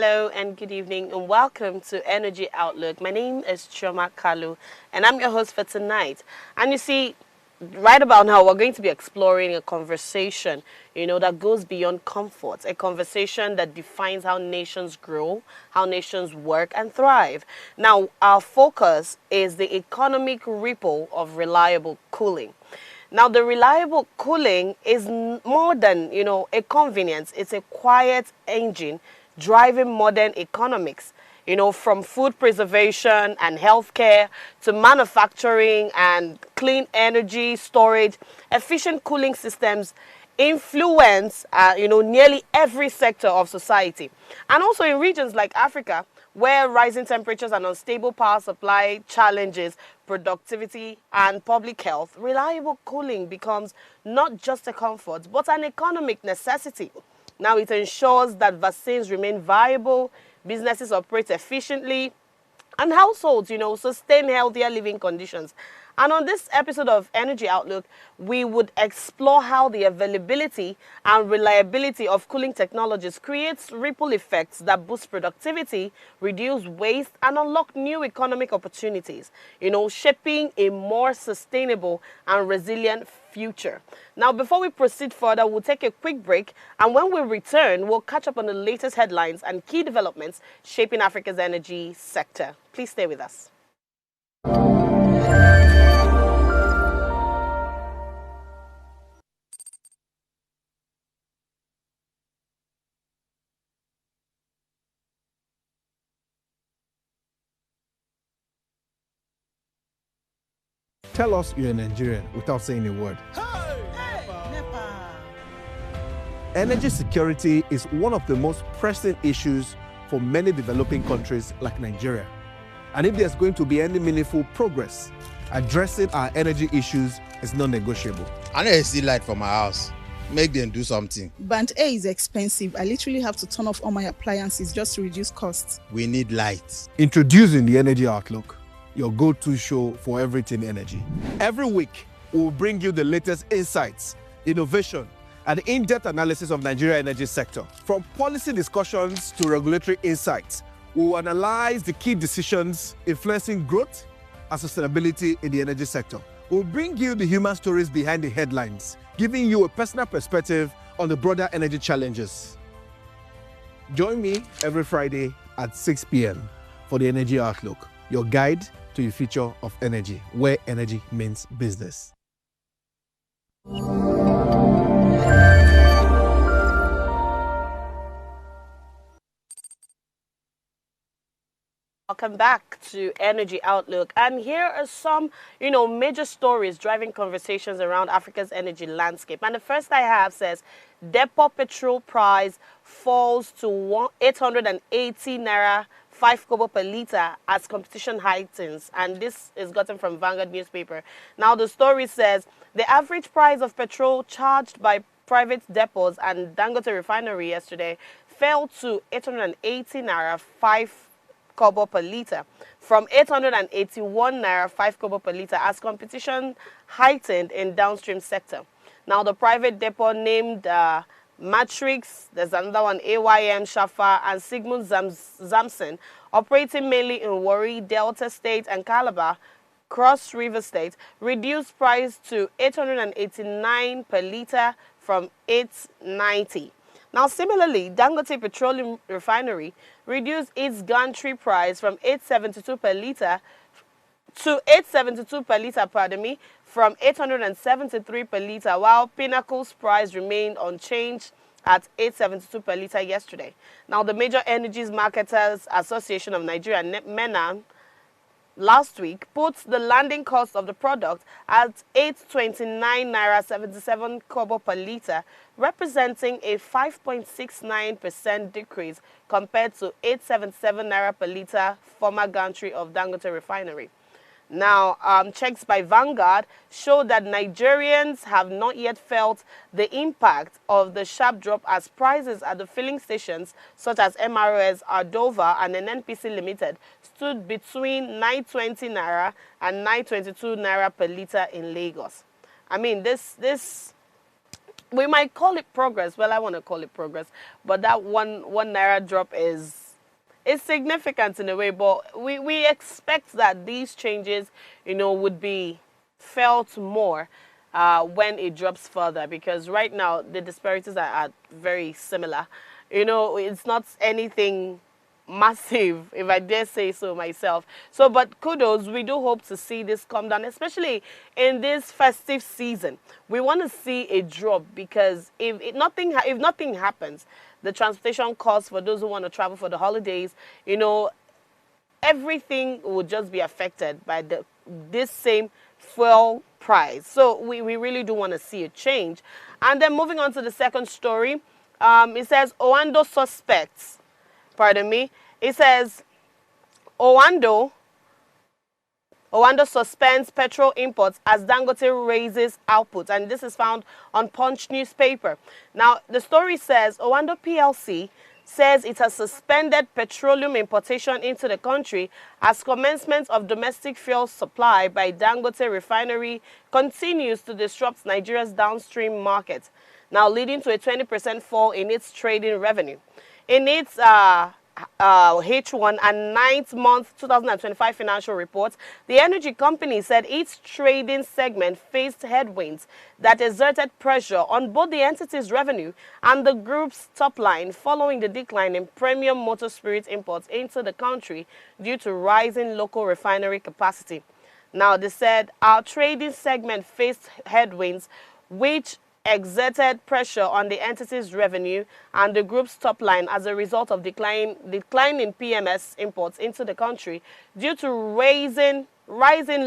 Hello and good evening and welcome to Energy Outlook. My name is Chioma Kalu and I'm your host for tonight. And you see, right about now, we're going to be exploring a conversation, that goes beyond comfort, a conversation that defines how nations grow, how nations work and thrive. Now, our focus is the economic ripple of reliable cooling. Now, the reliable cooling is more than, a convenience. It's a quiet engine driving modern economics, from food preservation and healthcare to manufacturing and clean energy storage. Efficient cooling systems influence, nearly every sector of society. And also in regions like Africa, where rising temperatures and unstable power supply challenges productivity and public health, reliable cooling becomes not just a comfort, but an economic necessity. Now it ensures that vaccines remain viable, businesses operate efficiently, and households, sustain healthier living conditions. And on this episode of Energy Outlook, we would explore how the availability and reliability of cooling technologies creates ripple effects that boost productivity, reduce waste, and unlock new economic opportunities, shaping a more sustainable and resilient future. Now, before we proceed further, we'll take a quick break, and when we return, we'll catch up on the latest headlines and key developments shaping Africa's energy sector. Please stay with us. Tell us you're a Nigerian without saying a word. Energy security is one of the most pressing issues for many developing countries like Nigeria. And if there's going to be any meaningful progress, addressing our energy issues is non-negotiable. I need to see light from my house. Make them do something. Band A is expensive. I literally have to turn off all my appliances just to reduce costs. We need light. Introducing the Energy Outlook, your go-to show for everything energy. Every week, we'll bring you the latest insights, innovation, and in-depth analysis of Nigeria's energy sector. From policy discussions to regulatory insights, we will analyze the key decisions influencing growth and sustainability in the energy sector. We'll bring you the human stories behind the headlines, giving you a personal perspective on the broader energy challenges. Join me every Friday at 6 p.m. for the Energy Outlook, your guide to the future of energy, where energy means business. Welcome back to Energy Outlook. And here are some, major stories driving conversations around Africa's energy landscape. And the first I have says, depot petrol price falls to 880 naira 5 kobo per litre as competition heightens, and this is gotten from Vanguard newspaper. Now the story says the average price of petrol charged by private depots and Dangote refinery yesterday fell to 880 naira 5 kobo per litre from 881 naira 5 kobo per litre as competition heightened in downstream sector. Now the private depot named Matrix, there's another one, AYM, Shafa, and Sigmund Zamson, operating mainly in Warri, Delta State, and Calabar, Cross River State, reduced price to 889 per litre from 890. Now, similarly, Dangote Petroleum Refinery reduced its gantry price from 872 per litre to 872 per litre, from 873 per litre, while Pinnacle's price remained unchanged at 872 per litre yesterday. Now, the Major Energies Marketers Association of Nigeria, MENA, last week put the landing cost of the product at 829 naira 77 kobo per litre, representing a 5.69% decrease compared to 877 naira per litre former gantry of Dangote Refinery. Now, checks by Vanguard show that Nigerians have not yet felt the impact of the sharp drop as prices at the filling stations such as MRS, Ardova and NNPC Limited stood between 920 naira and 922 naira per litre in Lagos. I mean, this we might call it progress. Well, I want to call it progress, but that one naira drop is it's significant in a way, but we expect that these changes, would be felt more when it drops further, because right now the disparities are very similar. It's not anything massive, if I dare say so myself. So, but kudos, we do hope to see this come down, especially in this festive season. We want to see a drop, because if nothing happens, the transportation costs for those who want to travel for the holidays, everything will just be affected by this same fuel price. So we really do want to see a change. And then moving on to the second story, it says Owando suspects, pardon me, it says Owando suspends petrol imports as Dangote raises output, and this is found on Punch newspaper. Now, the story says Owando PLC says it has suspended petroleum importation into the country as commencement of domestic fuel supply by Dangote refinery continues to disrupt Nigeria's downstream market, now leading to a 20% fall in its trading revenue. In its H1 and 9th month 2025 financial reports, the energy company said its trading segment faced headwinds that exerted pressure on both the entity's revenue and the group's top line following the decline in premium motor spirit imports into the country due to rising local refinery capacity. Now, they said our trading segment faced headwinds which exerted pressure on the entity's revenue and the group's top line as a result of decline in PMS imports into the country due to rising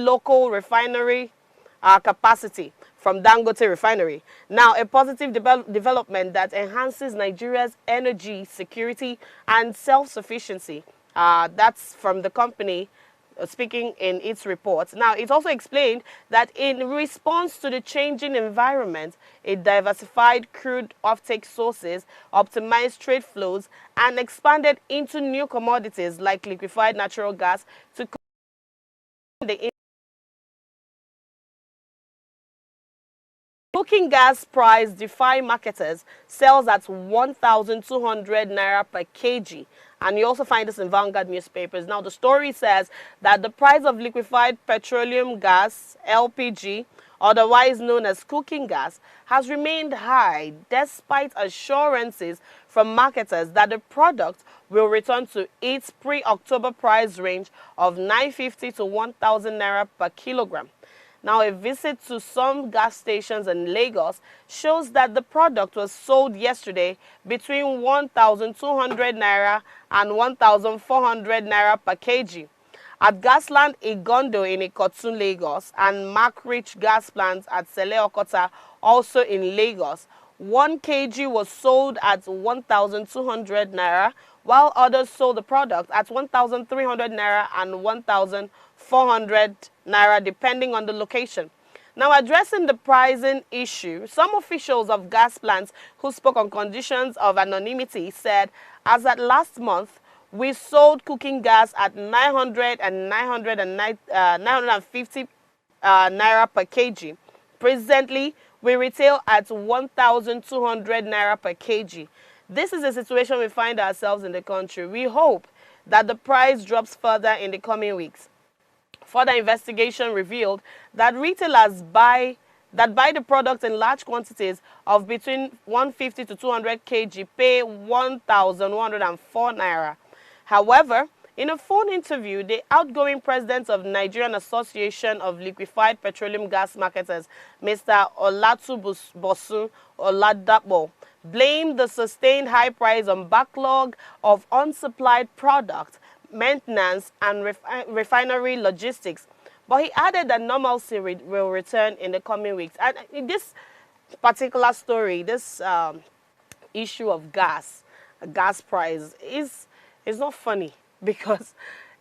local refinery capacity from Dangote refinery. Now, a positive development that enhances Nigeria's energy security and self-sufficiency. That's from the company speaking in its report. Now, it also explained that in response to the changing environment, it diversified crude offtake sources, optimized trade flows, and expanded into new commodities like liquefied natural gas to the cooking gas price defy marketers, sells at 1,200 naira per kg. And you also find this in Vanguard newspapers. Now, the story says that the price of liquefied petroleum gas, LPG, otherwise known as cooking gas, has remained high despite assurances from marketers that the product will return to its pre-October price range of 950 to 1,000 naira per kilogram. Now, a visit to some gas stations in Lagos shows that the product was sold yesterday between 1,200 naira and 1,400 naira per kg. At Gasland Igondo in Ikotun, Lagos, and Mark Rich gas plants at Sele Okota, also in Lagos, 1 kg was sold at 1,200 naira, while others sold the product at 1,300 naira and 1,400 naira, depending on the location. Now, addressing the pricing issue, some officials of gas plants who spoke on conditions of anonymity said, as at last month, we sold cooking gas at 900 and 950 naira per kg. Presently, we retail at 1,200 naira per kg. This is the situation we find ourselves in the country. We hope that the price drops further in the coming weeks. Further investigation revealed that retailers buy the product in large quantities of between 150 to 200 kg pay 1,104 naira. However, in a phone interview, the outgoing president of Nigerian Association of Liquefied Petroleum Gas Marketers, Mr. Olatubosun Oladapo, blamed the sustained high price on backlog of unsupplied product, maintenance, and refinery logistics. But he added that normalcy will return in the coming weeks. And in this particular story, this issue of gas price is not funny, because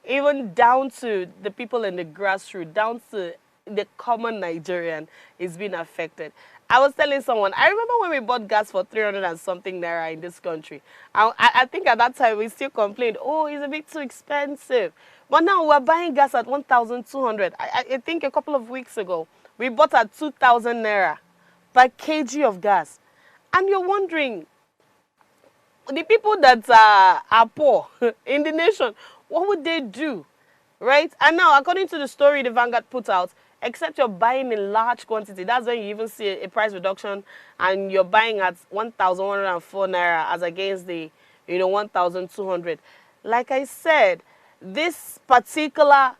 even down to the people in the grassroots, down to the common Nigerian is being affected. I was telling someone, I remember when we bought gas for 300 and something naira in this country. I think at that time we still complained, oh, it's a bit too expensive. But now we're buying gas at 1,200. I think a couple of weeks ago, we bought at 2,000 naira per kg of gas. And you're wondering, the people that are poor in the nation, what would they do? Right? And now, according to the story the Vanguard put out, except you're buying in large quantity, that's when you even see a price reduction, and you're buying at 1,104 naira as against the 1,200. Like I said, this particular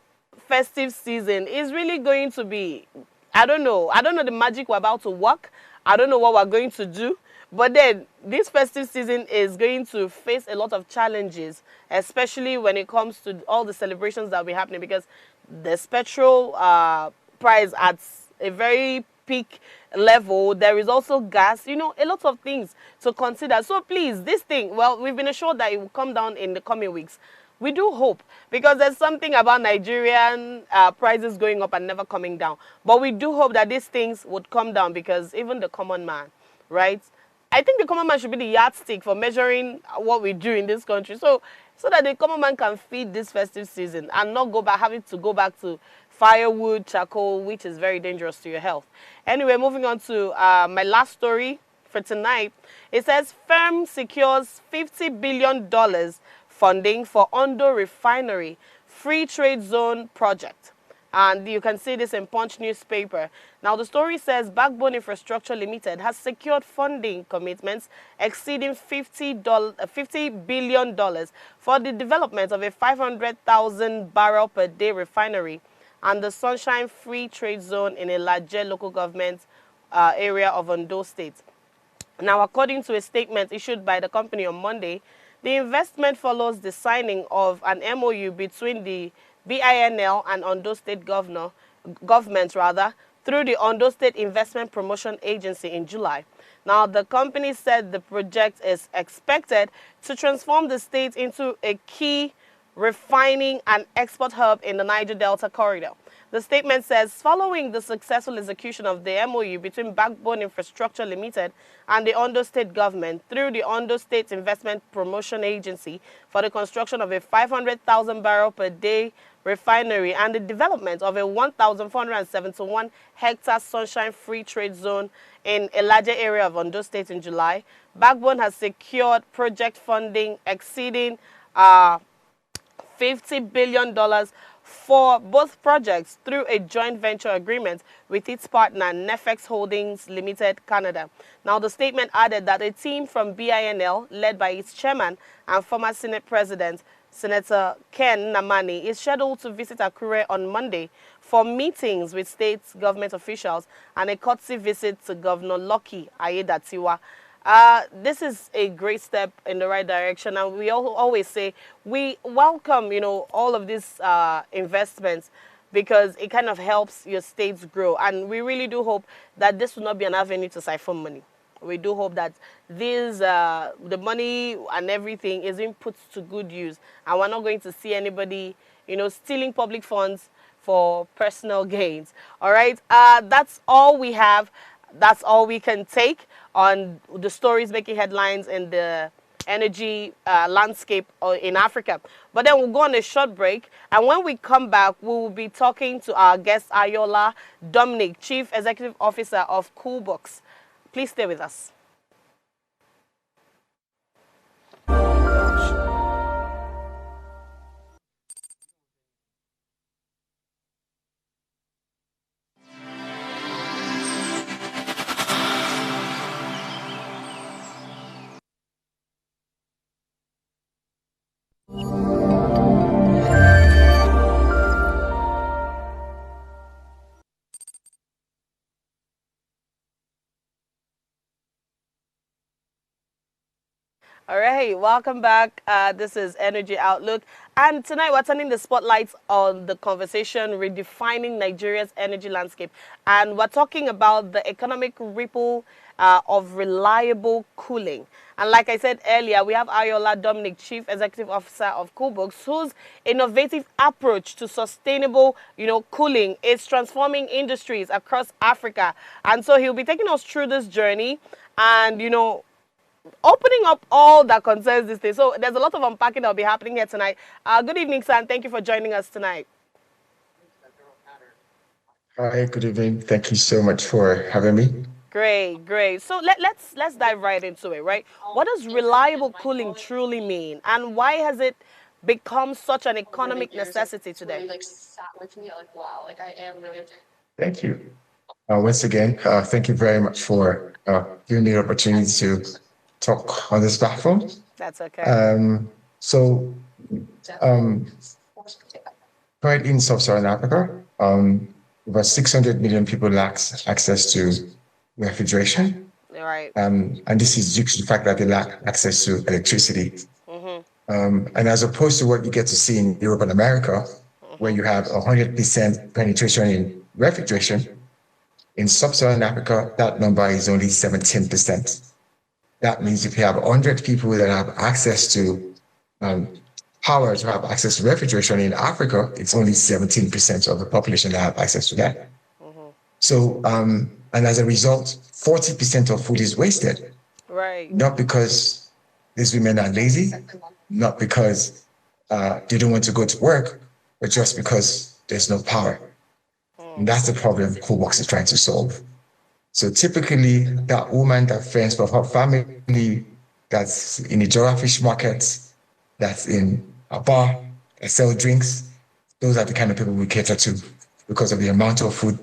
festive season is really going to be, I don't know the magic we're about to work. I don't know what we're going to do. But then this festive season is going to face a lot of challenges, especially when it comes to all the celebrations that will be happening, because there's petrol price at a very peak level. There is also gas, a lot of things to consider. So please, this thing, well, we've been assured that it will come down in the coming weeks. We do hope, because there's something about Nigerian prices going up and never coming down. But we do hope that these things would come down, because even the common man, right? I think the common man should be the yardstick for measuring what we do in this country. So that the common man can feed this festive season and not having to go back to firewood, charcoal, which is very dangerous to your health. Anyway, moving on to my last story for tonight. It says firm secures $50 billion funding for Ondo Refinery Free Trade Zone project. And you can see this in Punch newspaper. Now, the story says Backbone Infrastructure Limited has secured funding commitments exceeding $50 billion for the development of a 500,000 barrel per day refinery and the Sunshine Free Trade Zone in a larger local government area of Ondo State. Now, according to a statement issued by the company on Monday, the investment follows the signing of an MOU between the BINL and Ondo State government through the Ondo State Investment Promotion Agency in July. Now, the company said the project is expected to transform the state into a key refining and export hub in the Niger Delta corridor. The statement says, following the successful execution of the MOU between Backbone Infrastructure Limited and the Ondo State government through the Ondo State Investment Promotion Agency for the construction of a 500,000 barrel per day refinery and the development of a 1,471 hectare Sunshine Free Trade Zone in a larger area of Ondo State in July, Backbone has secured project funding exceeding $50 billion for both projects through a joint venture agreement with its partner Nefex Holdings Limited, Canada. Now, the statement added that a team from BINL, led by its chairman and former Senate President, Senator Ken Namani, is scheduled to visit Akure on Monday for meetings with state government officials and a courtesy visit to Governor Lucky Ayedatiwa. This is a great step in the right direction, and we always say we welcome, all of these investments, because it kind of helps your states grow. And we really do hope that this will not be an avenue to siphon money. We do hope that the money and everything is being put to good use, and we're not going to see anybody, stealing public funds for personal gains. All right, that's all we have. That's all we can take on the stories making headlines in the energy landscape in Africa. But then we'll go on a short break, and when we come back, we will be talking to our guest Ayoola Dominic, Chief Executive Officer of Coolbox. Please stay with us. All right, welcome back. This is Energy Outlook. And tonight we're turning the spotlights on the conversation redefining Nigeria's energy landscape. And we're talking about the economic ripple of reliable cooling. And like I said earlier, we have Ayoola Dominic, Chief Executive Officer of Coolbox, whose innovative approach to sustainable, cooling is transforming industries across Africa. And so he'll be taking us through this journey and, opening up all that concerns this day. So there's a lot of unpacking that will be happening here tonight. Good evening, sir, and thank you for joining us tonight. Hi, good evening. Thank you so much for having me. Great, great. So let's dive right into it, right? What does reliable cooling truly mean, and why has it become such an economic necessity today? Thank you. Once again, thank you very much for giving me the opportunity to talk on this platform. That's okay. So, um, right in sub-Saharan Africa, over 600 million people lack access to refrigeration. All right. And this is due to the fact that they lack access to electricity. Mm-hmm. And as opposed to what you get to see in Europe and America, where you have 100% penetration in refrigeration, in sub-Saharan Africa, that number is only 17%. That means if you have 100 people that have access to power, to have access to refrigeration in Africa, it's only 17% of the population that have access to that. Mm-hmm. So, and as a result, 40% of food is wasted. Right. Not because these women are lazy, not because they don't want to go to work, but just because there's no power. And that's the problem CoolWorks is trying to solve. So typically, that woman that fends for her family, that's in a Jora fish market, that's in a bar, that sell drinks, those are the kind of people we cater to because of the amount of food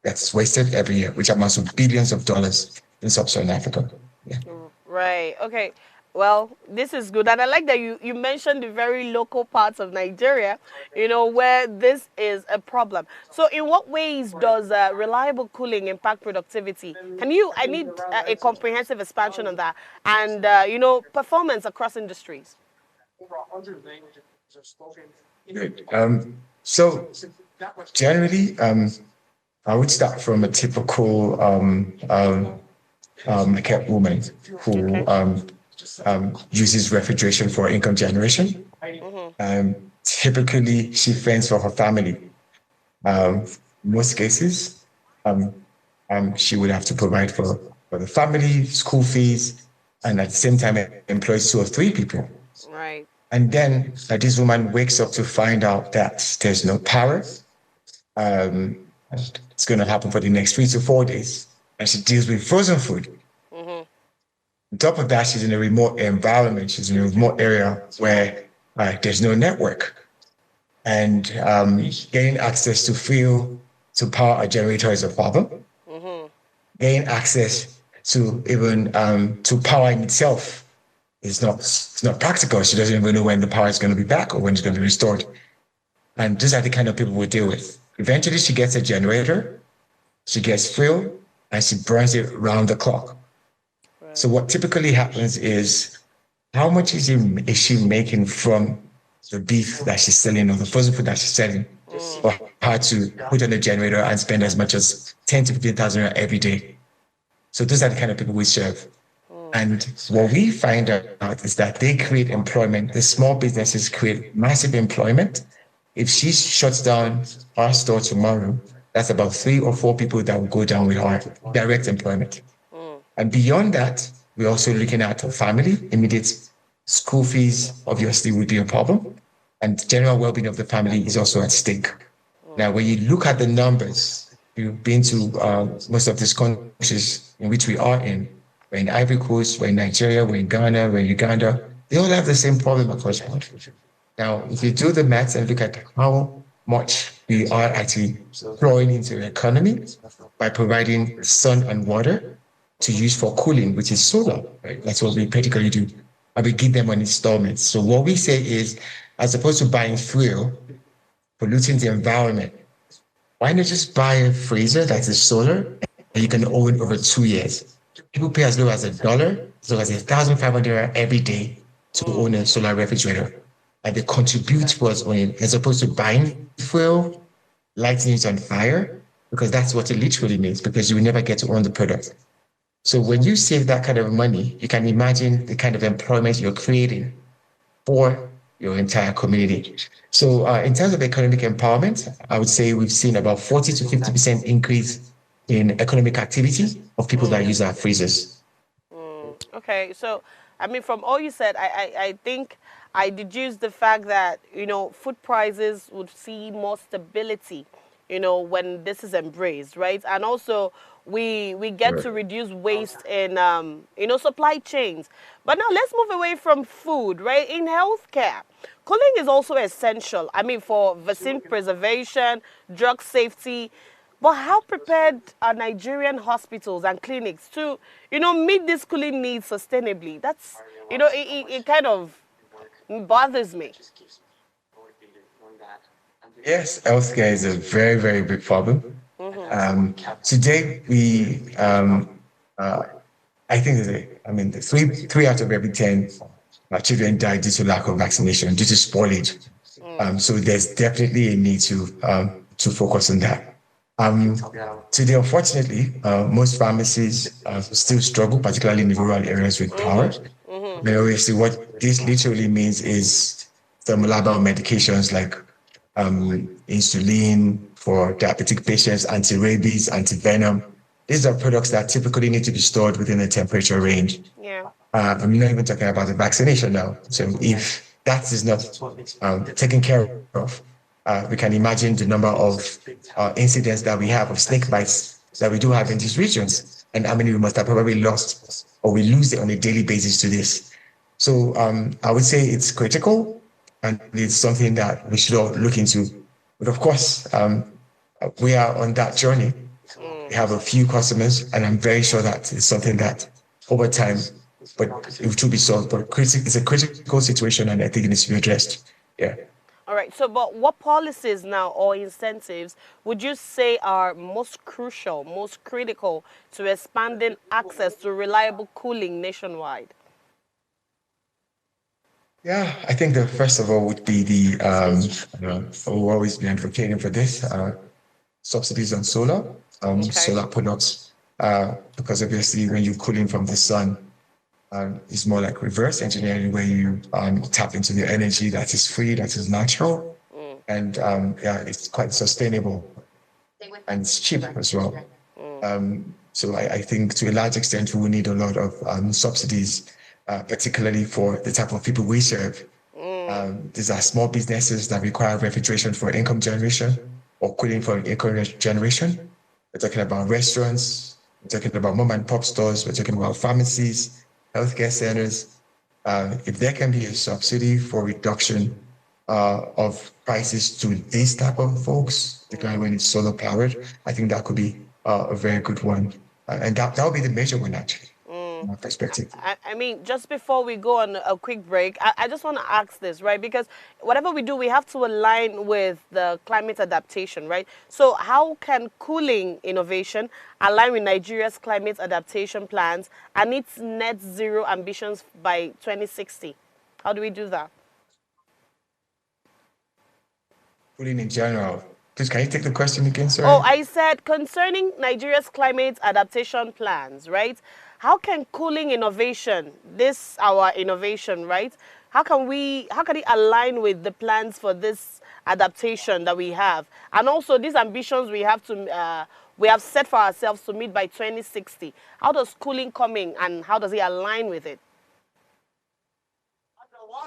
that's wasted every year, which amounts to billions of dollars in sub-Saharan Africa. Yeah. Right. Okay. Well, this is good. And I like that you mentioned the very local parts of Nigeria, where this is a problem. So in what ways does reliable cooling impact productivity? I need a comprehensive expansion on that. And, performance across industries. Good. So generally, I would start from a typical market woman who uses refrigeration for income generation. Mm-hmm. Typically, she fends for her family. In most cases, she would have to provide for the family, school fees, and at the same time employs 2 or 3 people. Right. And then this woman wakes up to find out that there's no power. It's going to happen for the next 3 to 4 days. And she deals with frozen food. Mm-hmm. On top of that, she's in a remote environment. She's in a remote area where there's no network. And getting access to fuel to power a generator is a problem. Mm-hmm. Getting access to even to power in itself is not practical. She doesn't even know when the power is going to be back or when it's going to be restored. And these are the kind of people we deal with. Eventually, she gets a generator, she gets fuel, and she burns it round the clock. Right. So what typically happens is, how much is she making from the beef that she's selling or the frozen food that she's selling for her to put on the generator and spend as much as 10 to 15,000 every day? So those are the kind of people we serve. And what we find out is that they create employment. The small businesses create massive employment. If she shuts down our store tomorrow, that's about 3 or 4 people that will go down with our direct employment. And beyond that, we're also looking at her family. Immediate school fees, obviously, would be a problem. And general well-being of the family is also at stake. Now, when you look at the numbers, you've been to most of these countries in which we are in. We're in Ivory Coast, we're in Nigeria, we're in Ghana, we're in Uganda. They all have the same problem across the country. Now, if you do the maths and look at how much we are actually pouring into the economy by providing sun and water to use for cooling, which is solar, right? That's what we practically do. And we give them on installments. So what we say is, as opposed to buying fuel, polluting the environment, why not just buy a freezer that is solar and you can own over 2 years? People pay as low as $1, as low as 1,500 every day to own a solar refrigerator. And they contribute towards owning, as opposed to buying fuel, lighting it on fire, because that's what it literally means, because you will never get to own the product. So when you save that kind of money, you can imagine the kind of employment you're creating for your entire community. So in terms of economic empowerment, I would say we've seen about 40 to 50% increase in economic activity of people that use our freezers. Okay, so I mean, from all you said, I think I deduced the fact that, food prices would see more stability, when this is embraced, right? And also we get to reduce waste in supply chains. But now let's move away from food, right? In healthcare, cooling is also essential. I mean, for vaccine preservation, drug safety. But how prepared are Nigerian hospitals and clinics to, meet these cooling needs sustainably? That's, it kind of bothers me. Yes, healthcare is a very, very big problem. Today, I think the three out of every 10 children die due to lack of vaccination, due to spoilage. So there's definitely a need to focus on that. Today, unfortunately, most pharmacies still struggle, particularly in the rural areas, with power. But obviously, what this literally means is thermolabile medications like insulin for diabetic patients, anti-rabies, anti-venom. These are products that typically need to be stored within a temperature range. Yeah. I'm not even talking about the vaccination now. So if that is not taken care of, we can imagine the number of incidents that we have of snake bites that we do have in these regions, and how many we must have probably lost or we lose it on a daily basis to this. So I would say it's critical, and it's something that we should all look into. But of course, we are on that journey. We have a few customers, and I'm very sure that it's something that over time, but it will be solved. But it's a critical situation, and I think it needs to be addressed. Yeah. All right. So, but what policies now or incentives would you say are most crucial, most critical to expanding access to reliable cooling nationwide? Yeah, I think the first of all would be we've always been advocating for this, subsidies on solar, solar products, because obviously when you're cooling from the sun, it's more like reverse engineering, where you tap into the energy that is free, that is natural, and it's quite sustainable and it's cheap as well. So I think to a large extent we will need a lot of subsidies, particularly for the type of people we serve. These are small businesses that require refrigeration for income generation or cooling for income generation. We're talking about restaurants, we're talking about mom and pop stores, we're talking about pharmacies, healthcare centers. If there can be a subsidy for reduction of prices to these type of folks, particularly when it's solar powered, I think that could be a very good one. And that would be the major one, actually, from my perspective. I mean, just before we go on a quick break, I just want to ask this, right? Because whatever we do, we have to align with the climate adaptation, right? So how can cooling innovation align with Nigeria's climate adaptation plans and its net zero ambitions by 2060? How do we do that? Cooling in general. Please, can you take the question again, sir? Oh, I said concerning Nigeria's climate adaptation plans, right? How can cooling innovation, our innovation, right? How can it align with the plans for this adaptation that we have, and also these ambitions we have set for ourselves to meet by 2060? How does cooling come in, and how does it align with it?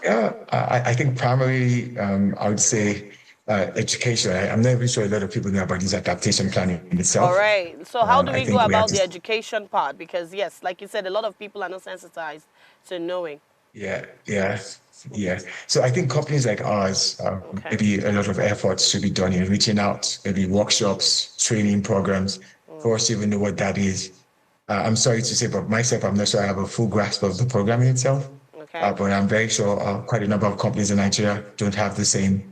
Yeah, I think primarily, I would say education. I'm not even sure a lot of people know about this adaptation planning in itself. All right. So how do we go about the to... education part? Because yes, like you said, a lot of people are not sensitized to knowing. Yeah. So I think companies like ours, maybe a lot of efforts should be done in reaching out, maybe workshops, training programs, for us to even know what that is. I'm sorry to say, but myself, I'm not sure I have a full grasp of the program in itself. Okay. But I'm very sure quite a number of companies in Nigeria don't have the same.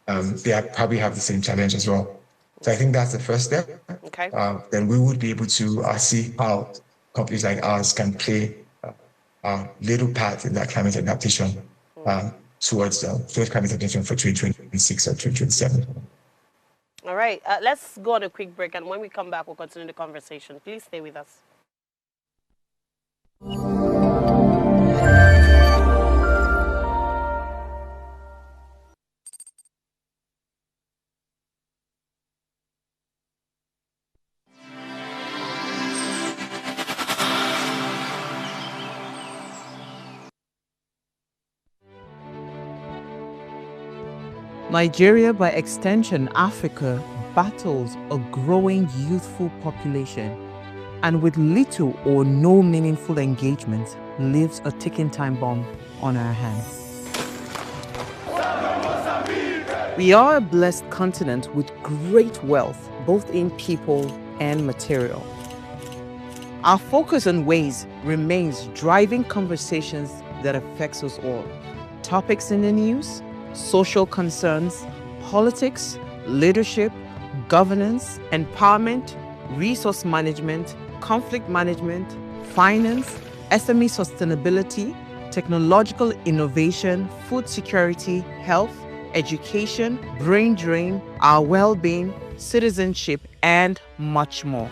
They probably have the same challenge as well. So I think that's the first step. Okay. Then we would be able to see how companies like ours can play a little part in that climate adaptation towards climate adaptation for 2026 or 2027. All right. Let's go on a quick break, and when we come back, we'll continue the conversation. Please stay with us. Nigeria, by extension Africa, battles a growing youthful population and with little or no meaningful engagement, leaves a ticking time bomb on our hands. We are a blessed continent with great wealth, both in people and material. Our focus on ways remains driving conversations that affects us all. Topics in the news, social concerns, politics, leadership, governance, empowerment, resource management, conflict management, finance, SME sustainability, technological innovation, food security, health, education, brain drain, our well-being, citizenship, and much more.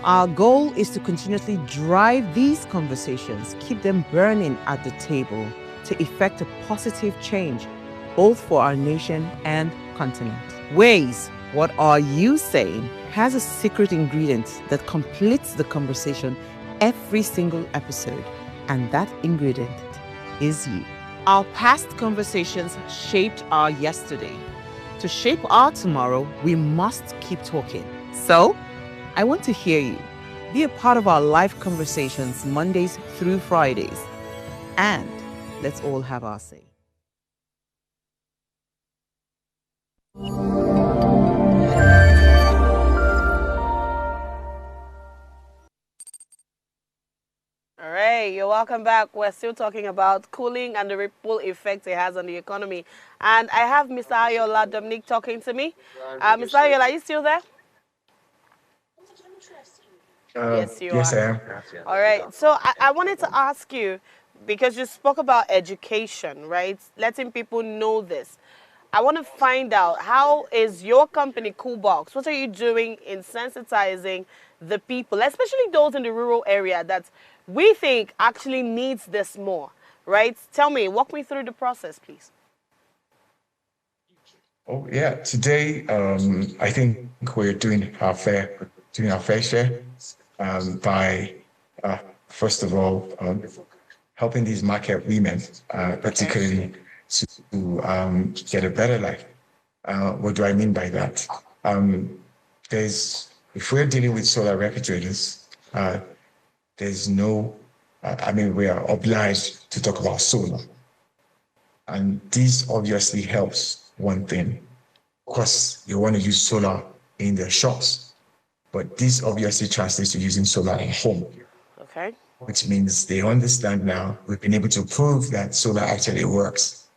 Our goal is to continuously drive these conversations, keep them burning at the table to effect a positive change, both for our nation and continent. Ways, what are you saying, has a secret ingredient that completes the conversation every single episode, and that ingredient is you. Our past conversations shaped our yesterday. To shape our tomorrow, we must keep talking. So, I want to hear you. Be a part of our live conversations Mondays through Fridays. And let's all have our say. All right, you're welcome back. We're still talking about cooling and the ripple effect it has on the economy. And I have Mr. Ayoola, Dominic talking to me. Mr. Ayoola, are you still there? Yes, you Yes, I are. am. All right. So I wanted to ask you, because you spoke about education, right? Letting people know this. I want to find out, how is your company, Coolbox, what are you doing in sensitizing the people, especially those in the rural area that we think actually needs this more, right? Tell me, walk me through the process, please. Oh yeah, today I think we're doing our fair share by first of all helping these market women, particularly to get a better life. What do I mean by that? If we're dealing with solar refrigerators, there's no, we are obliged to talk about solar. And this obviously helps one thing. Of course, you want to use solar in the shops, but this obviously translates to using solar at home. Okay. Which means they understand now, we've been able to prove that solar actually works.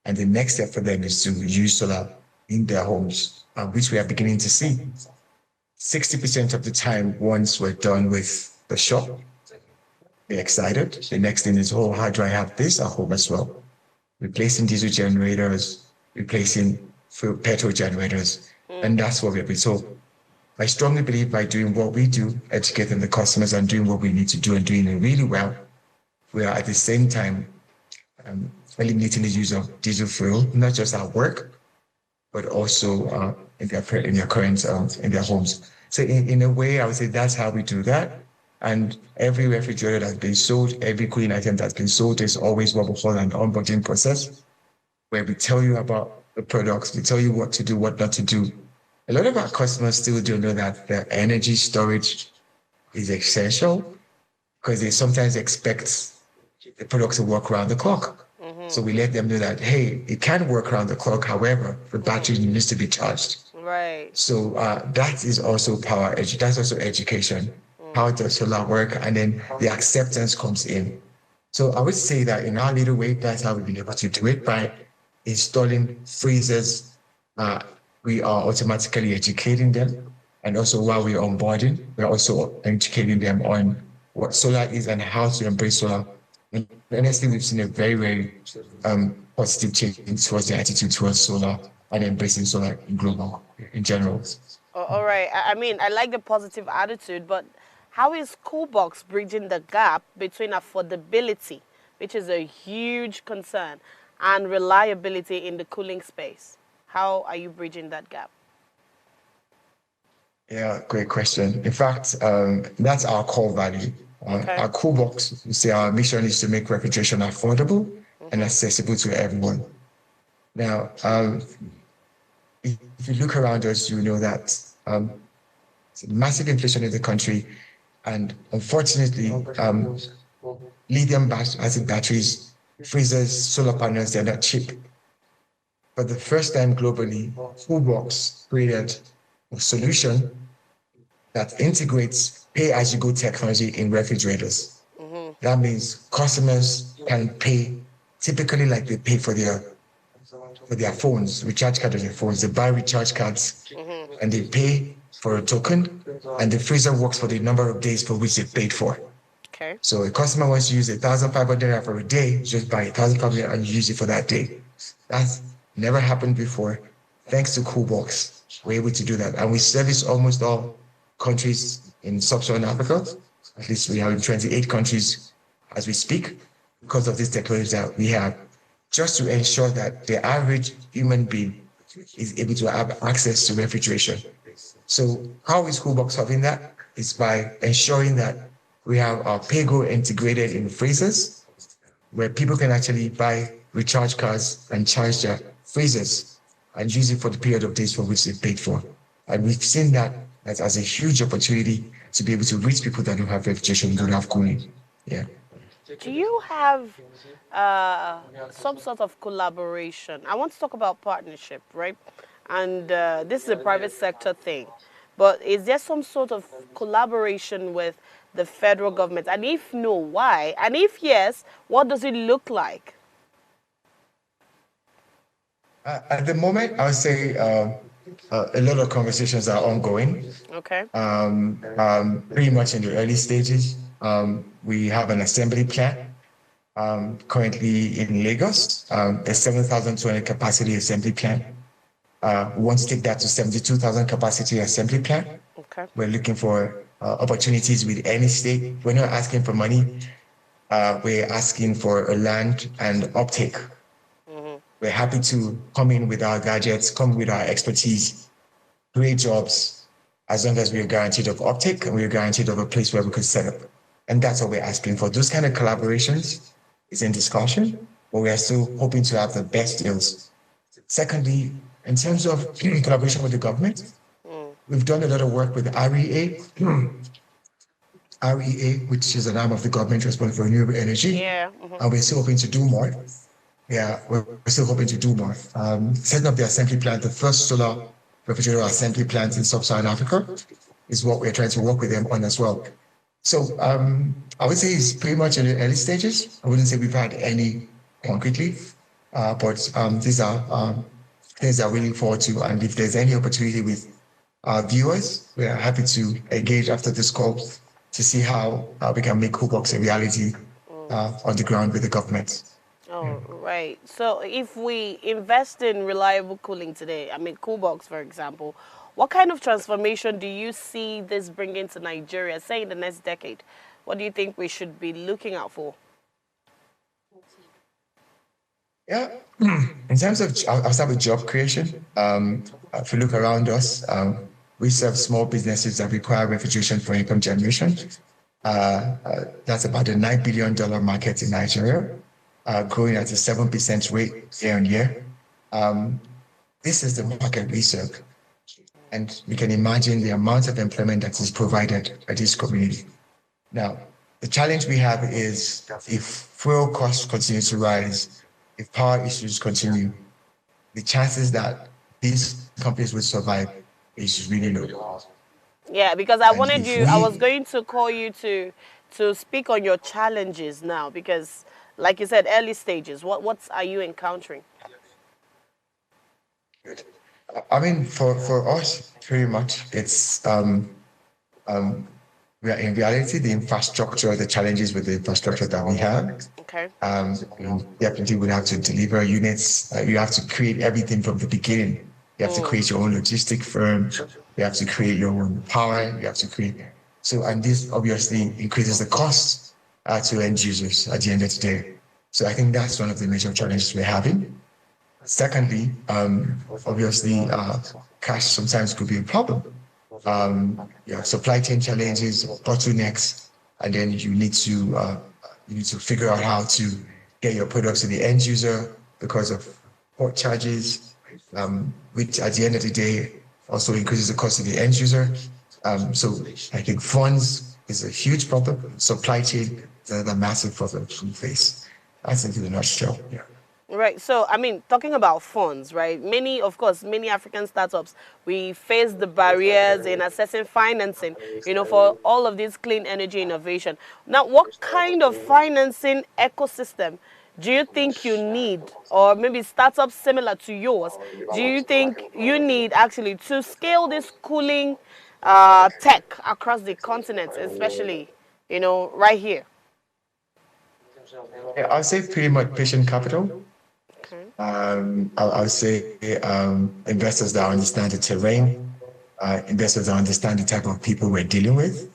And the next step for them is to use solar in their homes, which we are beginning to see. 60% of the time, once we're done with the shop, they're excited. The next thing is, oh, how do I have this at home as well? Replacing diesel generators, replacing petrol generators. And that's what we're doing. So I strongly believe by doing what we do, educating the customers and doing what we need to do and doing it really well, we are at the same time eliminating the use of diesel fuel, not just at work, but also in their homes. So in a way, I would say that's how we do that. And every refrigerator that's been sold, every cooling item that's been sold is always what we call an onboarding process, where we tell you about the products, we tell you what to do, what not to do. A lot of our customers still don't know that the energy storage is essential because they sometimes expect the product to work around the clock. So we let them know that, hey, it can work around the clock. However, the battery needs to be charged. Right. So that is also that's also education. How does solar work? And then the acceptance comes in. So I would say that in our little way, that's how we've been able to do it by installing freezers. We are automatically educating them. And also while we're onboarding, we're also educating them on what solar is and how to embrace solar. And honestly, we've seen a very, very positive change towards the attitude towards solar and embracing solar in general. All right. I like the positive attitude, but how is Coolbox bridging the gap between affordability, which is a huge concern, and reliability in the cooling space? How are you bridging that gap? Yeah, great question. In fact, that's our core value. Okay. Our Coolbox, you see, our mission is to make refrigeration affordable and accessible to everyone. Now, if you look around us, you know that massive inflation in the country And unfortunately, lithium-acid batteries, freezers, solar panels, they're not cheap. For the first time globally, Toolbox created a solution that integrates pay-as-you-go technology in refrigerators. That means customers can pay typically like they pay for their phones, recharge card on their phones. They buy recharge cards and they pay for a token, and the freezer works for the number of days for which they paid for. Okay. So a customer wants to use 1,500 for a day, just buy 1,500 and use it for that day. That's never happened before. Thanks to Coolbox, we're able to do that. And we service almost all countries in sub-Saharan Africa. At least we have in 28 countries as we speak, because of this technology that we have, just to ensure that the average human being is able to have access to refrigeration. So how is Coolbox solving that? It's by ensuring that we have our pay-go integrated in freezers, where people can actually buy recharge cards and charge their freezers and use it for the period of days for which they paid for. And we've seen that as a huge opportunity to be able to reach people that don't have refrigeration, don't have cooling. Yeah. Do you have some sort of collaboration? I want to talk about partnership, right? And this is a private sector thing. But is there some sort of collaboration with the federal government? And if no, why? And if yes, what does it look like? At the moment, I would say a lot of conversations are ongoing. Okay. Pretty much in the early stages. We have an assembly plant currently in Lagos, a 7,200 capacity assembly plant. We want to take that to 72,000 capacity assembly plant. Okay. We're looking for opportunities with any state. We're not asking for money. We're asking for a land and uptake. We're happy to come in with our gadgets, come with our expertise, create jobs, as long as we are guaranteed of uptake and we are guaranteed of a place where we could set up. And that's what we're asking for. Those kind of collaborations is in discussion, but we are still hoping to have the best deals. Secondly, in terms of collaboration with the government, we've done a lot of work with REA, REA, which is an arm of the government responsible for renewable energy. Yeah. And we're still hoping to do more. Yeah, we're still hoping to do more. Setting up the assembly plant, the first solar refrigerator assembly plant in sub-Saharan Africa, is what we're trying to work with them on as well. So I would say it's pretty much in the early stages. I wouldn't say we've had any concretely, but these are things that we look forward to. And if there's any opportunity with our viewers, we are happy to engage after this call to see how we can make Coolbox a reality on the ground with the government. Oh, right. So if we invest in reliable cooling today, I mean, Coolbox, for example, what kind of transformation do you see this bringing to Nigeria, say in the next decade? What do you think we should be looking out for? Yeah, in terms of, I'll start with job creation. If you look around us, we serve small businesses that require refrigeration for income generation. That's about a $9 billion market in Nigeria. Growing at a 7% rate year on year. This is the market we serve. And we can imagine the amount of employment that is provided by this community. Now, the challenge we have is if fuel costs continue to rise, if power issues continue, the chances that these companies will survive is really low. Yeah, because I was going to call you to speak on your challenges now, because like you said, early stages. What are you encountering? Good. I mean, for us, pretty much, it's we are in reality the infrastructure, the challenges with the infrastructure that we have. Okay. You definitely would have to deliver units. You have to create everything from the beginning. You have to create your own logistic firm. You have to create your own power. You have to create. So, and this obviously increases the cost to end users at the end of the day. So I think that's one of the major challenges we're having. Secondly, obviously, cash sometimes could be a problem. Supply chain challenges, bottlenecks, and then you need to figure out how to get your products to the end user because of port charges, which at the end of the day also increases the cost of the end user. So I think funds is a huge problem. Supply chain, the massive problems we face. That's it in a nutshell. Yeah. Right. So, I mean, talking about funds, right? Of course, many African startups, we face the barriers in accessing financing, for all of this clean energy innovation. Now, what kind of financing ecosystem do you think you need, or maybe startups similar to yours, do you think you need actually to scale this cooling tech across the continent, especially, right here? Yeah, I'll say pretty much patient capital. Okay. I'll say investors that understand the terrain, investors that understand the type of people we're dealing with.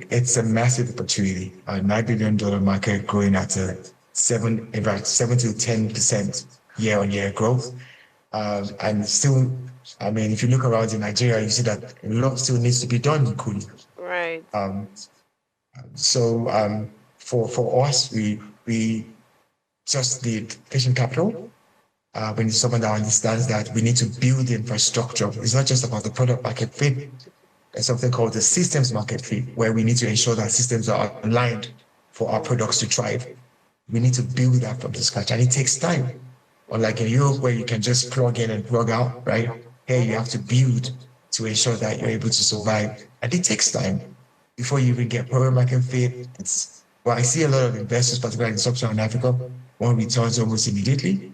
It's a massive opportunity. A $9 billion market growing at a 7 to 10% year-on-year growth. And still, I mean, if you look around in Nigeria, you see that a lot still needs to be done in cooling. Right. So for us, we just need patient capital. We need someone that understands that we need to build the infrastructure. It's not just about the product market fit. There's something called the systems market fit, where we need to ensure that systems are aligned for our products to thrive. We need to build that from the scratch, and it takes time. Unlike in Europe, where you can just plug in and plug out, right? Here you have to build to ensure that you're able to survive, and it takes time before you even get product market fit. I see a lot of investors, particularly in sub-Saharan Africa, want returns almost immediately,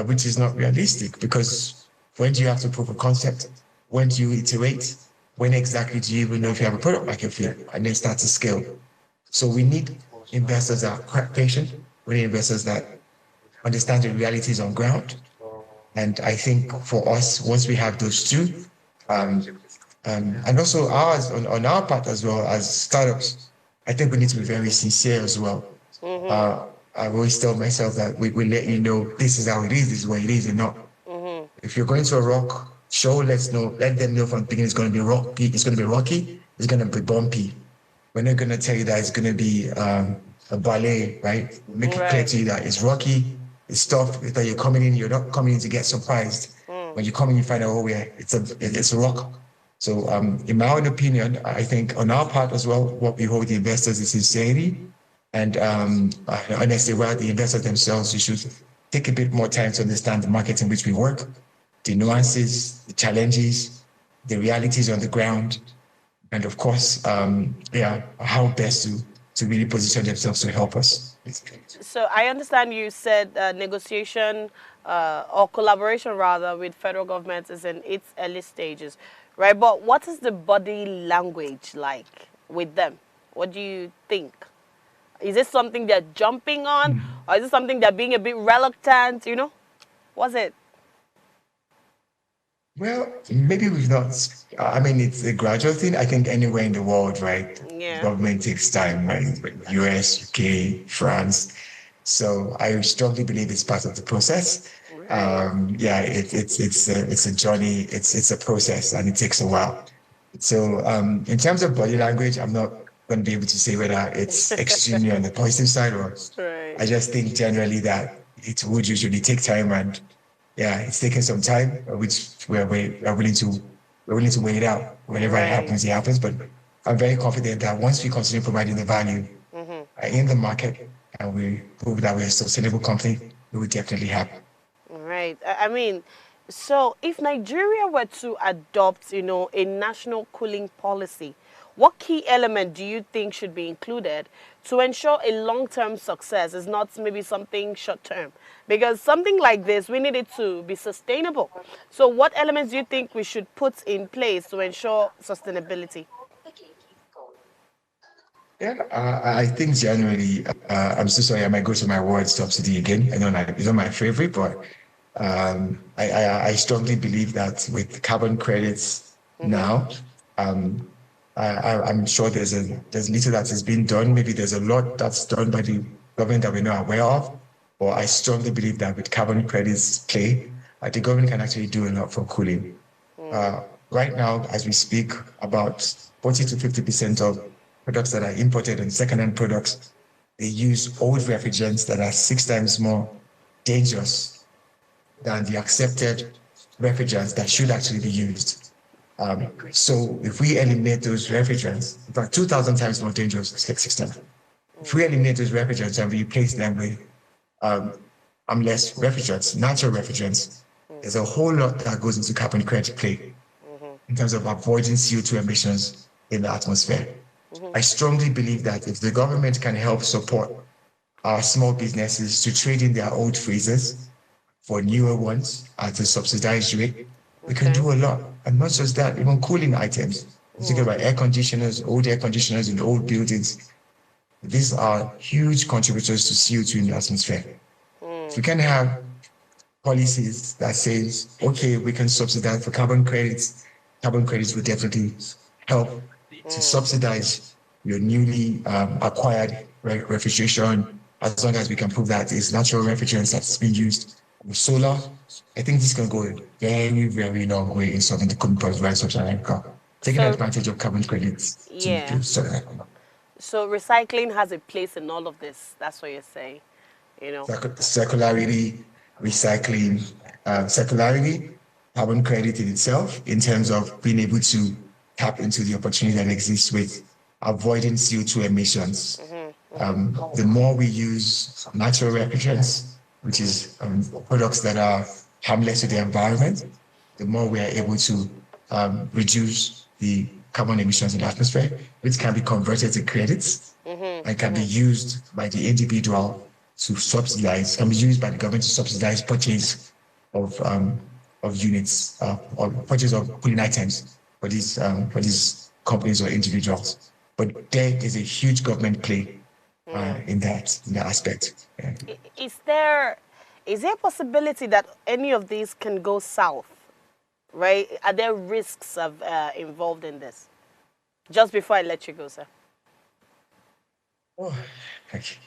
which is not realistic, because when do you have to prove a concept? When do you iterate? When exactly do you even know if you have a product market fit and then start to scale? So we need investors that are quite patient. We need investors that understand the realities on ground. And I think for us, once we have those two, and also ours on our part as well as startups, I think we need to be very sincere as well. I always tell myself that we let you know this is how it is, this is what it is, and not. If you're going to a rock show, let them know from the beginning it's going to be rocky, it's going to be bumpy. We're not going to tell you that it's going to be a ballet, right? Make it clear to you that it's rocky, it's tough, that you're not coming in to get surprised. When you come in, you find out, it's a rock. So in my own opinion, I think on our part as well, what we hold the investors is sincerity. And honestly, while the investors themselves, you should take a bit more time to understand the market in which we work, the nuances, the challenges, the realities on the ground, and of course, how best to really position themselves to help us. So I understand you said negotiation or collaboration rather with federal government is in its early stages, right? But what is the body language like with them? What do you think? Is this something they're jumping on, or is it something they're being a bit reluctant? What's it? Well, maybe we've not. I mean, it's a gradual thing. I think anywhere in the world, right? Yeah. Government takes time, right? US, UK, France. So I strongly believe it's part of the process. It's a journey. It's a process, and it takes a while. So in terms of body language, I'm not going to be able to say whether it's extremely on the positive side or. Right. I just think generally that it would usually take time, and it's taken some time, which we're willing to wait it out. Whenever it happens, it happens. But I'm very confident that once we continue providing the value in the market and we prove that we're a sustainable company, it will definitely happen. Right. I mean, so if Nigeria were to adopt, a national cooling policy, what key element do you think should be included to ensure a long-term success? Is not maybe something short-term, because something like this, we need it to be sustainable. So what elements do you think we should put in place to ensure sustainability? I think generally, I'm so sorry, I might go to my word subsidy again. I know it's not my favorite, but I strongly believe that with carbon credits now, I'm sure there's little that has been done. Maybe there's a lot that's done by the government that we're not aware of. But I strongly believe that with carbon credits the government can actually do a lot for cooling. Right now, as we speak, about 40 to 50% of products that are imported and second-hand products, they use old refrigerants that are 6 times more dangerous than the accepted refrigerants that should actually be used. So if we eliminate those refrigerants, in fact, 2,000 times more dangerous than system. If we eliminate those refrigerants and replace them with less refrigerants, natural refrigerants, there's a whole lot that goes into carbon credit play in terms of avoiding CO2 emissions in the atmosphere. I strongly believe that if the government can help support our small businesses to trade in their old freezers for newer ones at a subsidized rate, we can do a lot. And not just that, even cooling items. Think about air conditioners, old air conditioners in old buildings. These are huge contributors to CO2 in the atmosphere. If we can have policies that says, okay, we can subsidize for carbon credits will definitely help to subsidize your newly acquired refrigeration, as long as we can prove that it's natural refrigerants that's been used with solar. I think this can go a very, very long way in solving the current problems of sub-Saharan Africa, taking advantage of carbon credits to do so. So recycling has a place in all of this. That's what you're saying, you know. Circularity, recycling, circularity, carbon credit in itself, in terms of being able to tap into the opportunity that exists with avoiding CO2 emissions. The more we use natural refrigerants, which is products that are harmless to the environment, the more we are able to reduce the carbon emissions in the atmosphere, which can be converted to credits and can be used by the individual to subsidize, can be used by the government to subsidize purchase of units or purchase of cooling items for these companies or individuals. But there is a huge government play in that aspect. Yeah. Is there a possibility that any of these can go south? Right? Are there risks involved in this? Just before I let you go, sir. Oh, okay.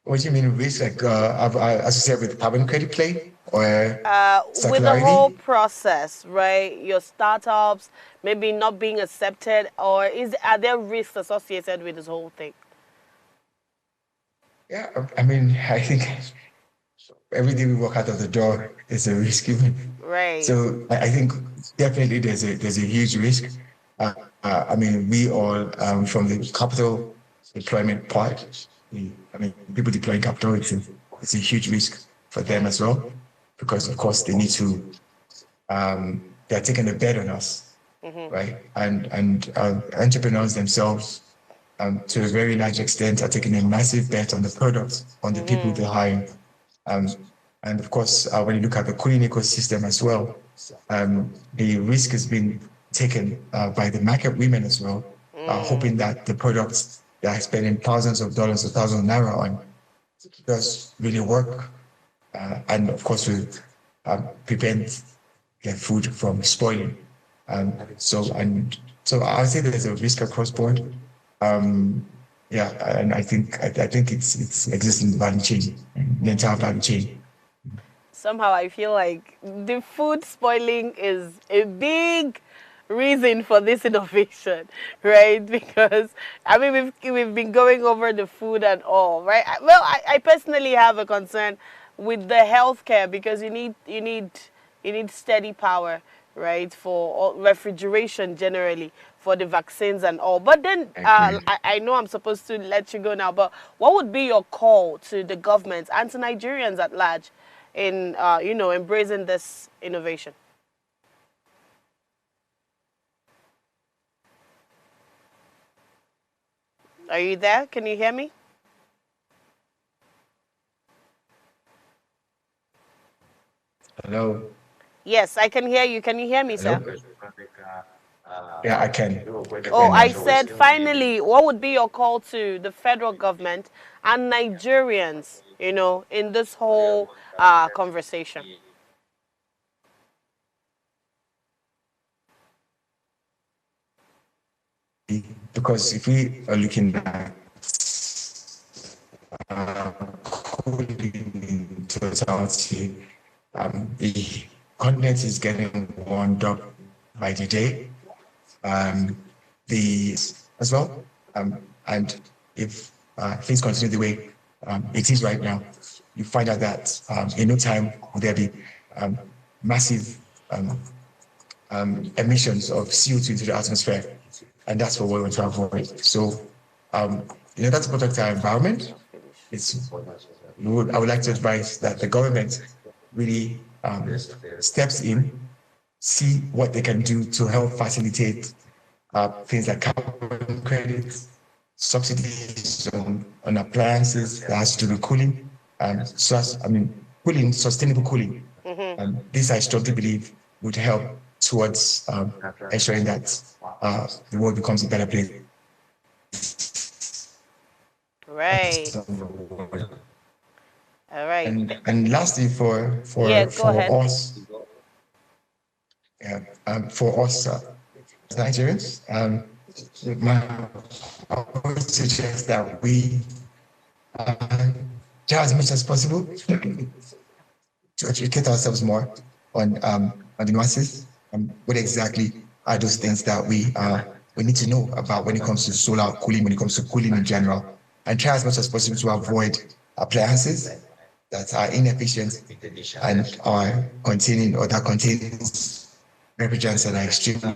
What do you mean risk? Like associated with carbon credit play or with the whole process, right? Your startups maybe not being accepted, or are there risks associated with this whole thing? Yeah, I mean, I think every day we walk out of the door is a risk even. Right. So I think definitely there's a huge risk. I mean, we all from the capital deployment part. People deploying capital, it's a huge risk for them as well, because of course they need to. They're taking a bet on us, right? And entrepreneurs themselves, to a very large extent, are taking a massive bet on the product, on the people they're hiring. And of course, when you look at the cooling ecosystem as well, the risk has been taken by the market women as well, hoping that the products that are spending thousands of dollars or thousands of naira on does really work. And of course, we prevent their food from spoiling. So I would say there's a risk across board. Yeah, and I think it's existing in the value chain, the entire value chain. Somehow I feel like the food spoiling is a big reason for this innovation, right? Because I mean we've been going over the food and all, right? Well, I personally have a concern with the healthcare, because you need steady power, right, for refrigeration generally, for the vaccines and all. But then I know I'm supposed to let you go now, but what would be your call to the government and to Nigerians at large in embracing this innovation? Are you there? Can you hear me? Hello? Yes, I can hear you. Can you hear me, sir? Yeah, I can. Oh, I said, finally, what would be your call to the federal government and Nigerians, in this whole conversation? Because if we are looking at coding in totality, the content is getting warmed up by the day. As well, and if things continue the way it is right now, you find out that in no time there'll be massive emissions of CO2 into the atmosphere. And that's what we want to avoid. So, that's protect our environment. I would like to advise that the government really steps in, see what they can do to help facilitate things like carbon credits, subsidies on appliances that has to do with cooling, cooling, sustainable cooling. This I strongly believe would help towards ensuring that the world becomes a better place. Right. All right. And lastly, for us, Nigerians, I would suggest that we try as much as possible to educate ourselves more on the nuances. What exactly are those things that we need to know about when it comes to solar cooling, when it comes to cooling in general, and try as much as possible to avoid appliances that are inefficient and are containing or that contains refrigerants that are extremely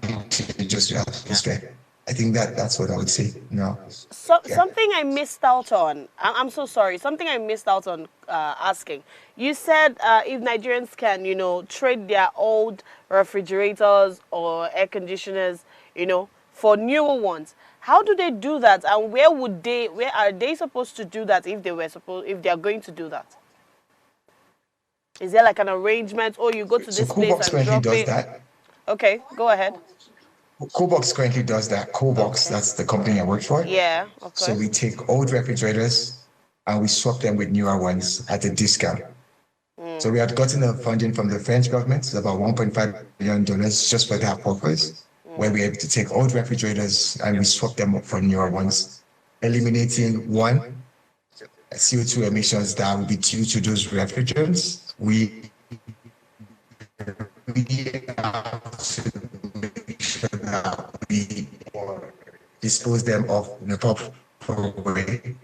dangerous to the atmosphere. I think that's what I would say now. Something I missed out on. I'm so sorry. Something I missed out on asking. You said if Nigerians can, trade their old refrigerators or air conditioners, for newer ones. How do they do that? And where are they supposed to do that if they are going to do that? Is there like an arrangement, or you go to this place and drop it? That. Okay, go ahead. Coolbox currently does that. Coolbox, that's the company I work for. Yeah, of course. So we take old refrigerators and we swap them with newer ones at a discount. So we had gotten a funding from the French government, it's about $1.5 million just for that purpose, where we're able to take old refrigerators and we swap them up for newer ones, eliminating one, CO2 emissions that will be due to those refrigerants. We have to make sure that we dispose them of in a proper way,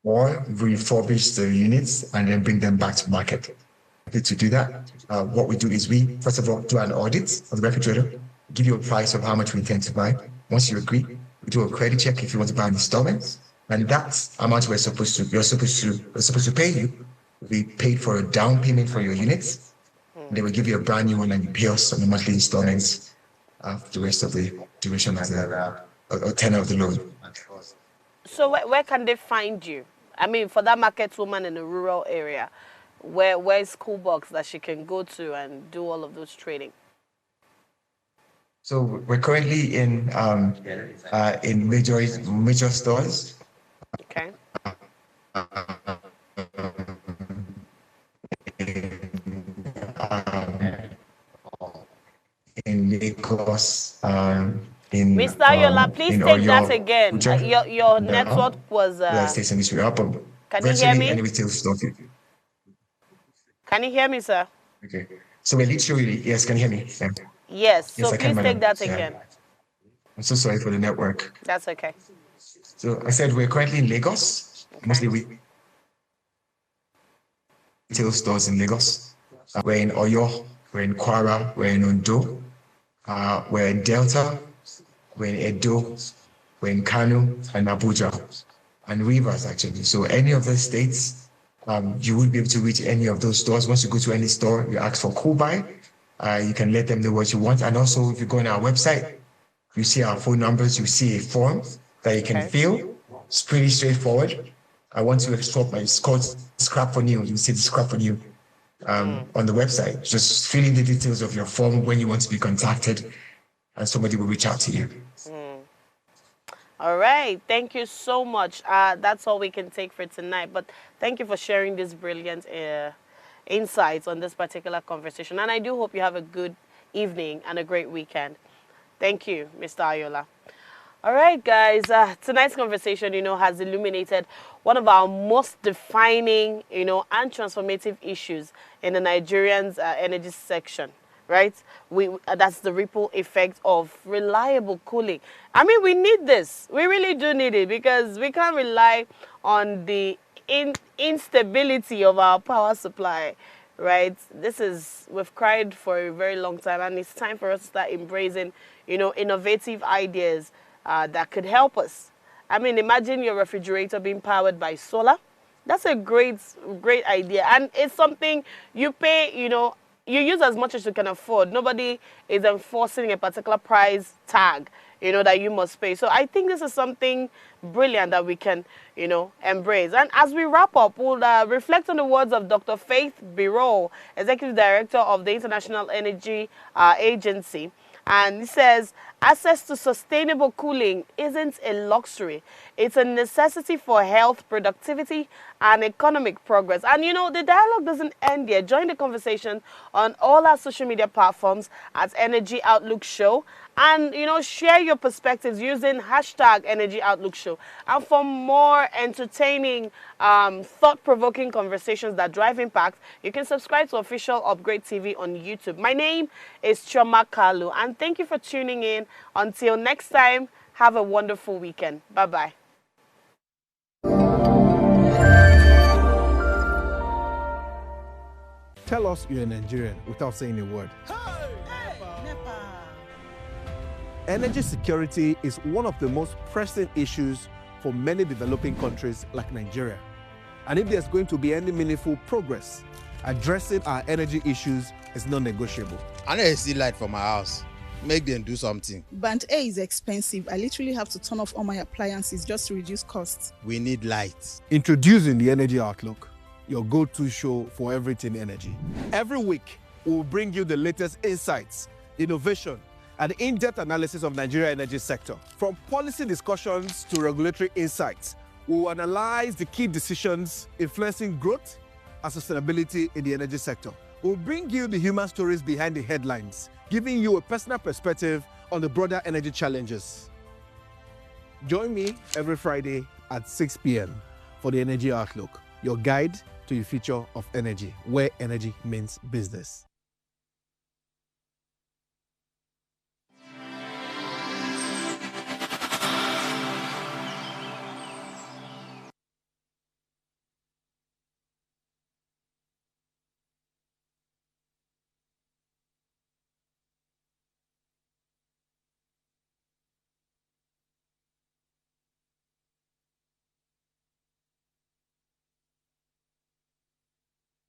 or refurbish the units and then bring them back to market. To do that, what we do is we, first of all, do an audit of the refrigerator, give you a price of how much we intend to buy. Once you agree, we do a credit check if you want to buy in installments, and that amount we're supposed to pay you. We paid for a down payment for your units. They will give you a brand new one and you pay us on the monthly installments the rest of the duration as a tenor of the loan. So where can they find you? I mean, for that market woman in a rural area, where's Coolbox that she can go to and do all of those trading? So we're currently in major stores. Okay. In Lagos, Mr. Ayoola, please take that again. Your network was. Can you hear me? Can you hear me, sir? Okay. So we're literally, yes, can you hear me? Yeah. Yes. So please take that again. I'm so sorry for the network. That's okay. So I said we're currently in Lagos. Okay. Mostly retail stores in Lagos. We're in Oyo, we're in Kwara, we're in Ondo, we're in Delta, we're in Edo, we're in Kano and Abuja, and Rivers actually. So any of the states, you would be able to reach any of those stores. Once you go to any store, you ask for Coolbuy, you can let them know what you want. And also if you go on our website, you see our phone numbers, you see a form that you can fill. It's pretty straightforward. I want to swap it's called Scrap for New. You see the Scrap for New on the website. Just fill in the details of your form when you want to be contacted, and somebody will reach out to you. All right. Thank you so much. That's all we can take for tonight. But thank you for sharing this brilliant insights on this particular conversation. And I do hope you have a good evening and a great weekend. Thank you, Mr. Ayoola. All right, guys. Tonight's conversation, has illuminated one of our most defining, and transformative issues in the Nigerian's energy section, right? That's the ripple effect of reliable cooling. I mean, we need this. We really do need it because we can't rely on the instability of our power supply, right? We've cried for a very long time, and it's time for us to start embracing, innovative ideas that could help us. I mean, imagine your refrigerator being powered by solar. That's a great idea, and it's something you pay, you use as much as you can afford. Nobody is enforcing a particular price tag, that you must pay. So I think this is something brilliant that we can, embrace. And as we wrap up, we'll reflect on the words of Dr. Faith Biro, Executive Director of the International Energy Agency. And he says, access to sustainable cooling isn't a luxury. It's a necessity for health, productivity, and economic progress. And the dialogue doesn't end here. Join the conversation on all our social media platforms at Energy Outlook Show. And, share your perspectives using hashtag Energy Outlook Show. And for more entertaining, thought-provoking conversations that drive impact, you can subscribe to Official Upgrade TV on YouTube. My name is Chioma Kalu, and thank you for tuning in. Until next time, have a wonderful weekend. Bye-bye. Tell us you're a Nigerian without saying a word. Energy security is one of the most pressing issues for many developing countries like Nigeria. And if there's going to be any meaningful progress, addressing our energy issues is non-negotiable. I know you see light for my house. Make them do something. Band A is expensive. I literally have to turn off all my appliances just to reduce costs. We need light. Introducing the Energy Outlook, your go-to show for everything energy. Every week, we'll bring you the latest insights, innovation, and in-depth analysis of Nigeria's energy sector. From policy discussions to regulatory insights, we will analyze the key decisions influencing growth and sustainability in the energy sector. We'll bring you the human stories behind the headlines, giving you a personal perspective on the broader energy challenges. Join me every Friday at 6 p.m. for the Energy Outlook, your guide to the future of energy, where energy means business.